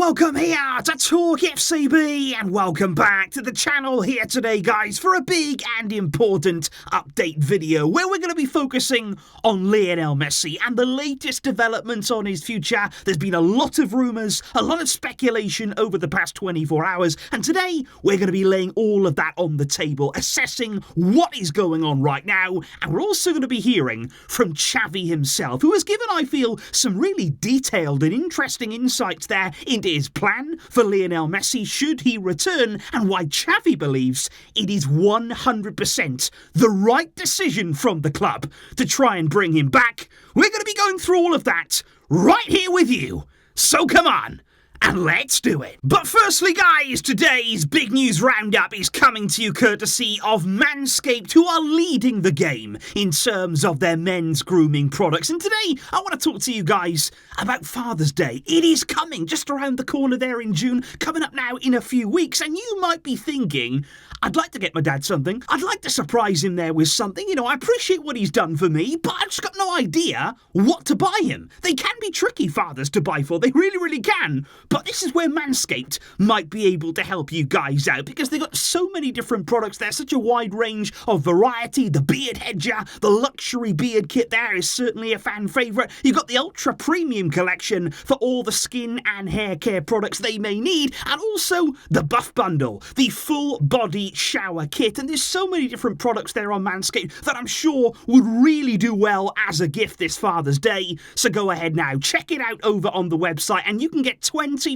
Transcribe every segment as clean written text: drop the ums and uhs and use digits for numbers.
welcome here to TalkFCB and welcome back to the channel here today, guys, for a big and important update video where we're going to be focusing on Lionel Messi and the latest developments on his future. There's been a lot of rumours, a lot of speculation over the past 24 hours, and today we're going to be laying all of that on the table, assessing what is going on right now, and we're also going to be hearing from Xavi himself, who has given, I feel, some really detailed and interesting insights there into his plan for Lionel Messi should he return, and why Xavi believes it is 100% the right decision from the club to try and bring him back. We're going to be going through all of that right here with you. So come on, and let's do it. But firstly, guys, today's big news roundup is coming to you courtesy of Manscaped, who are leading the game in terms of their men's grooming products. And today, I want to talk to you guys about Father's Day. It is coming just around the corner there in June, coming up now in a few weeks. And you might be thinking, I'd like to get my dad something. I'd like to surprise him there with something. You know, I appreciate what he's done for me, but I've just got no idea what to buy him. They can be tricky fathers to buy for. They really, really can. But this is where Manscaped might be able to help you guys out, because they've got so many different products there, such a wide range of variety. The beard hedger, the luxury beard kit there is certainly a fan favourite. You've got the ultra premium collection for all the skin and hair care products they may need, and also the buff bundle, the full body shower kit. And there's so many different products there on Manscaped that I'm sure would really do well as a gift this Father's Day. So go ahead now, check it out over on the website, and you can get 20%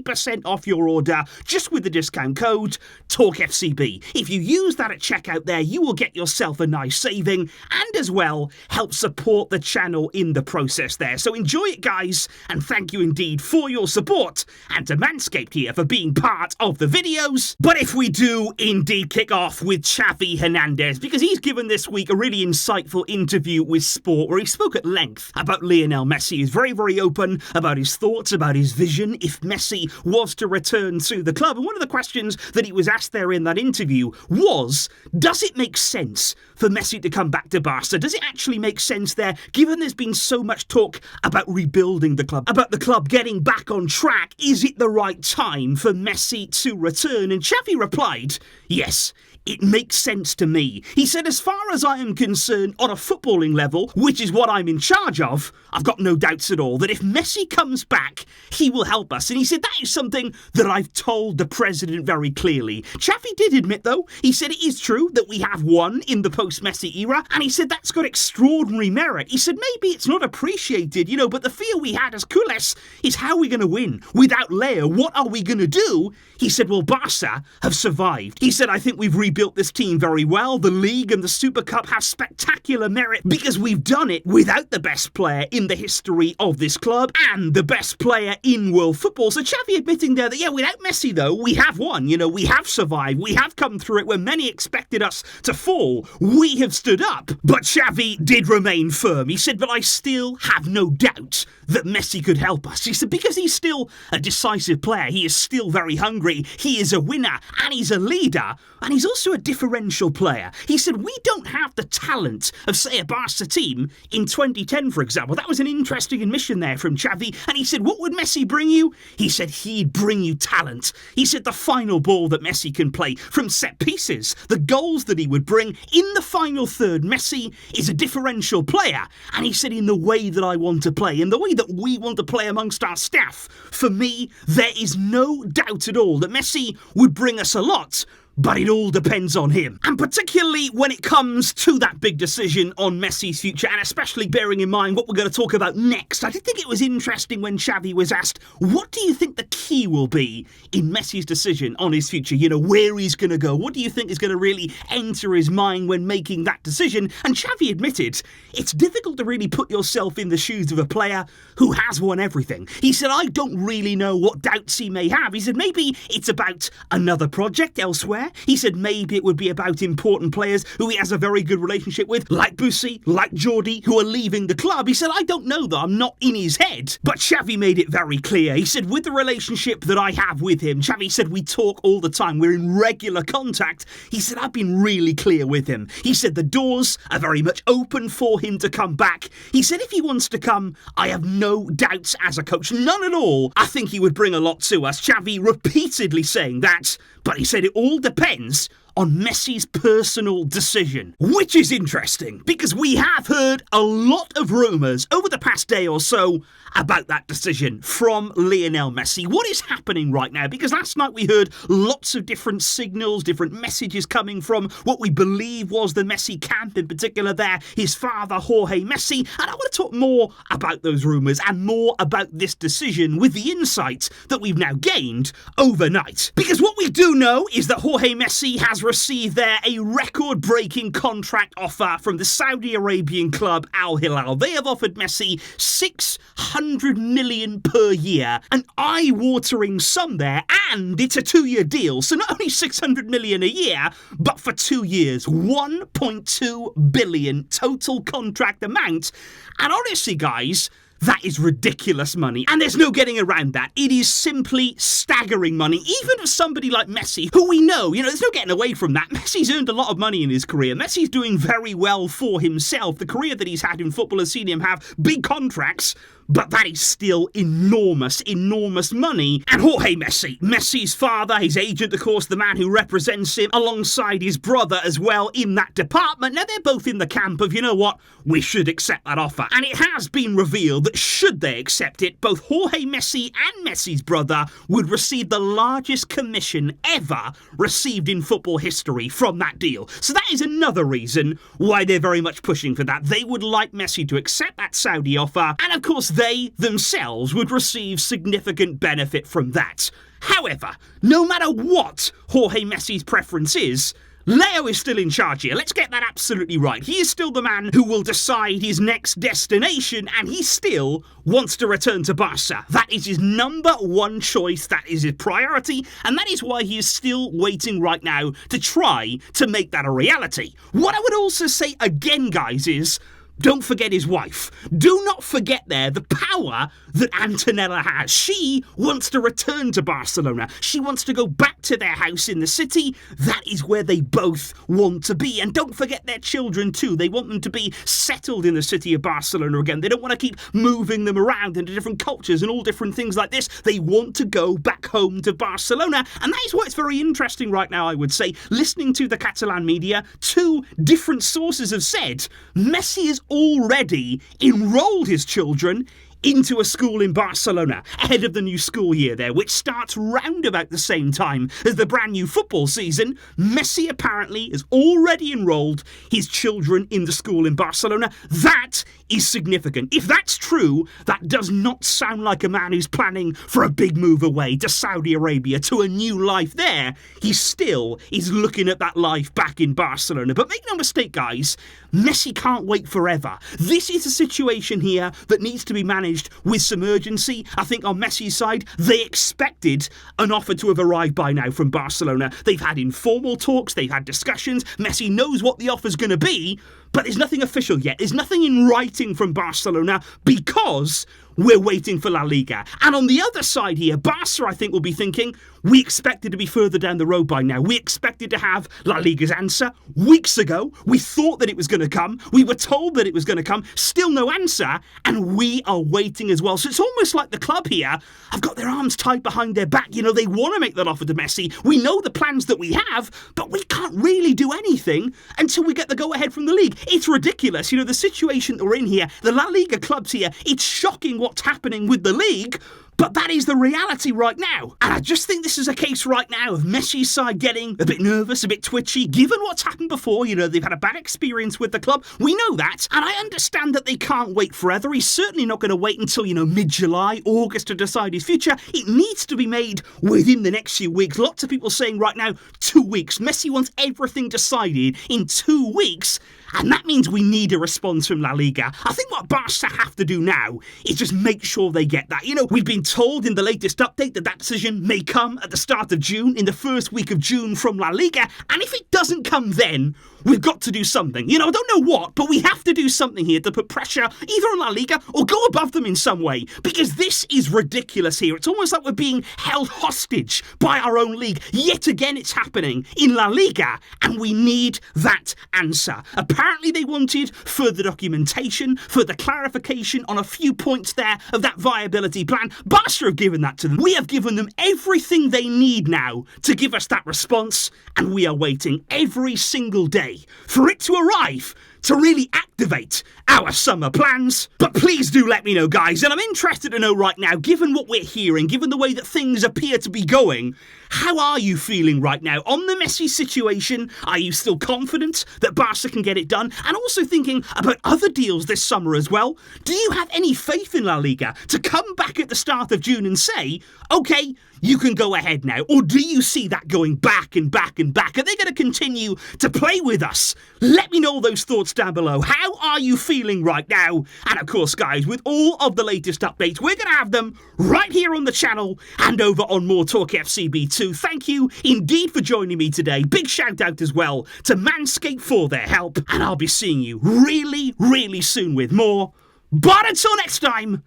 off your order just with the discount code TalkFCB. If you use that at checkout there, you will get yourself a nice saving and as well help support the channel in the process there. So enjoy it, guys, and thank you indeed for your support, and to Manscaped here for being part of the videos. But if we do indeed kick off with Xavi Hernandez, because he's given this week a really insightful interview with Sport where he spoke at length about Lionel Messi. He's very, very open about his thoughts, about his vision if Messi was to return to the club. And one of the questions that he was asked there in that interview was, does it make sense for Messi to come back to Barca? Does it actually make sense there, given there's been so much talk about rebuilding the club, about the club getting back on track? Is it the right time for Messi to return? And Xavi replied, yes, it makes sense to me. He said, as far as I am concerned, on a footballing level, which is what I'm in charge of, I've got no doubts at all that if Messi comes back, he will help us. And he said that is something that I've told the president very clearly. Xavi did admit, though, he said it is true that we have won in the post-Messi era, and he said that's got extraordinary merit. He said maybe it's not appreciated, you know, but the fear we had as culés is how we're going to win without Leo. What are we going to do? He said, well, Barca have survived. He said, I think we've rebuilt this team very well. The league and the Super Cup have spectacular merit because we've done it without the best player in the history of this club and the best player in world football. So Xavi admitting there that, yeah, without Messi, though, we have won. You know, we have survived. We have come through it when many expected us to fall. We have stood up. But Xavi did remain firm. He said, but I still have no doubt that Messi could help us. He said, because he's still a decisive player. He is still very hungry. He is a winner and he's a leader. And he's also a differential player. He said, we don't have the talent of, say, a Barca team in 2010, for example. That was an interesting admission there from Xavi. And he said, what would Messi bring you? He said, he'd bring you talent. He said, the final ball that Messi can play from set pieces, the goals that he would bring in the final third. Messi is a differential player. And he said, in the way that I want to play, in the way that we want to play amongst our staff, for me, there is no doubt at all that Messi would bring us a lot. But it all depends on him. And particularly when it comes to that big decision on Messi's future, and especially bearing in mind what we're going to talk about next, I did think it was interesting when Xavi was asked, what do you think the key will be in Messi's decision on his future? You know, where he's going to go? What do you think is going to really enter his mind when making that decision? And Xavi admitted, it's difficult to really put yourself in the shoes of a player who has won everything. He said, I don't really know what doubts he may have. He said, maybe it's about another project elsewhere. there. He said maybe it would be about important players who he has a very good relationship with, like Bussy, like Jordi, who are leaving the club. He said, I don't know though, I'm not in his head. But Xavi made it very clear. He said, with the relationship that I have with him, Xavi said, we talk all the time, we're in regular contact. He said, I've been really clear with him. He said, the doors are very much open for him to come back. He said, if he wants to come, I have no doubts as a coach, none at all. I think he would bring a lot to us. Xavi repeatedly saying that, but he said it all depends on Messi's personal decision, which is interesting because we have heard a lot of rumours over the past day or so about that decision from Lionel Messi. What is happening right now? Because last night we heard lots of different signals, different messages coming from what we believe was the Messi camp, in particular there, his father, Jorge Messi. And I want to talk more about those rumours and more about this decision with the insights that we've now gained overnight. Because what we do know is that Jorge Messi has received there a record-breaking contract offer from the Saudi Arabian club Al Hilal. They have offered Messi 600 million per year, an eye-watering sum there, and it's a 2-year deal. So not only 600 million a year, but for 2 years, 1.2 billion total contract amount. And honestly, guys, that is ridiculous money, and there's no getting around that. It is simply staggering money, even for somebody like Messi, who we know, there's no getting away from that. Messi's earned a lot of money in his career. Messi's doing very well for himself. The career that he's had in football has seen him have big contracts, but that is still enormous, enormous money. And Jorge Messi, Messi's father, his agent, of course, the man who represents him, alongside his brother as well in that department. Now, they're both in the camp of, you know what, we should accept that offer. And it has been revealed that should they accept it, both Jorge Messi and Messi's brother would receive the largest commission ever received in football history from that deal. So that is another reason why they're very much pushing for that. They would like Messi to accept that Saudi offer, and of course they themselves would receive significant benefit from that. However, no matter what Jorge Messi's preference is, Leo is still in charge here. Let's get that absolutely right. He is still the man who will decide his next destination, and he still wants to return to Barca. That is his number one choice. That is his priority, and that is why he is still waiting right now to try to make that a reality. What I would also say again, guys, is don't forget his wife. Do not forget there the power that Antonella has. She wants to return to Barcelona. She wants to go back to their house in the city. That is where they both want to be. And don't forget their children too. They want them to be settled in the city of Barcelona again. They don't want to keep moving them around into different cultures and all different things like this. They want to go back home to Barcelona. And that is why it's very interesting right now, I would say. Listening to the Catalan media, 2 different sources have said Messi is already enrolled his children into a school in Barcelona ahead of the new school year there, which starts round about the same time as the brand new football season. Messi apparently has already enrolled his children in the school in Barcelona. That is significant. If that's true, that does not sound like a man who's planning for a big move away to Saudi Arabia, to a new life there. He still is looking at that life back in Barcelona. But make no mistake, guys, Messi can't wait forever. This is a situation here that needs to be managed with some urgency. I think on Messi's side, they expected an offer to have arrived by now from Barcelona. They've had informal talks, they've had discussions. Messi knows what the offer's going to be, but there's nothing official yet. There's nothing in writing from Barcelona because we're waiting for La Liga. And on the other side here, Barca, I think, will be thinking, we expected to be further down the road by now. We expected to have La Liga's answer weeks ago. We thought that it was going to come. We were told that it was going to come. Still no answer. And we are waiting as well. So it's almost like the club here have got their arms tied behind their back. They want to make that offer to Messi. We know the plans that we have, but we can't really do anything until we get the go-ahead from the league. It's ridiculous. The situation that we're in here, the La Liga clubs here, it's shocking what's happening with the league, but that is the reality right now. And I just think this is a case right now of Messi's side getting a bit nervous, a bit twitchy, given what's happened before. They've had a bad experience with the club. We know that. And I understand that they can't wait forever. He's certainly not going to wait until, mid-July, August to decide his future. It needs to be made within the next few weeks. Lots of people saying right now, 2 weeks. Messi wants everything decided in 2 weeks. and that means we need a response from La Liga. I think what Barça have to do now is just make sure they get that. You know, we've been told in the latest update that that decision may come at the start of June, in the first week of June from La Liga, and if it doesn't come then, we've got to do something. You know, I don't know what, but we have to do something here to put pressure either on La Liga or go above them in some way, because this is ridiculous here. It's almost like we're being held hostage by our own league. Yet again, it's happening in La Liga, and we need that answer. Apparently, they wanted further documentation, further clarification on a few points there of that viability plan. Barca have given that to them. We have given them everything they need now to give us that response, and we are waiting every single day for it to arrive to really activate our summer plans. But please do let me know, guys, and I'm interested to know right now, given what we're hearing, given the way that things appear to be going, how are you feeling right now on the Messi situation? Are you still confident that Barca can get it done? And also thinking about other deals this summer as well. Do you have any faith in La Liga to come back at the start of June and say, okay, you can go ahead now? Or do you see that going back and back and back? Are they going to continue to play with us? Let me know those thoughts down below. How are you feeling right now? And of course, guys, with all of the latest updates, we're going to have them right here on the channel and over on More Talk FCB too. Thank you indeed for joining me today. Big shout out as well to Manscaped for their help. And I'll be seeing you really, really soon with more. But until next time,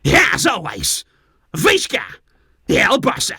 as always, Visca! El Barça.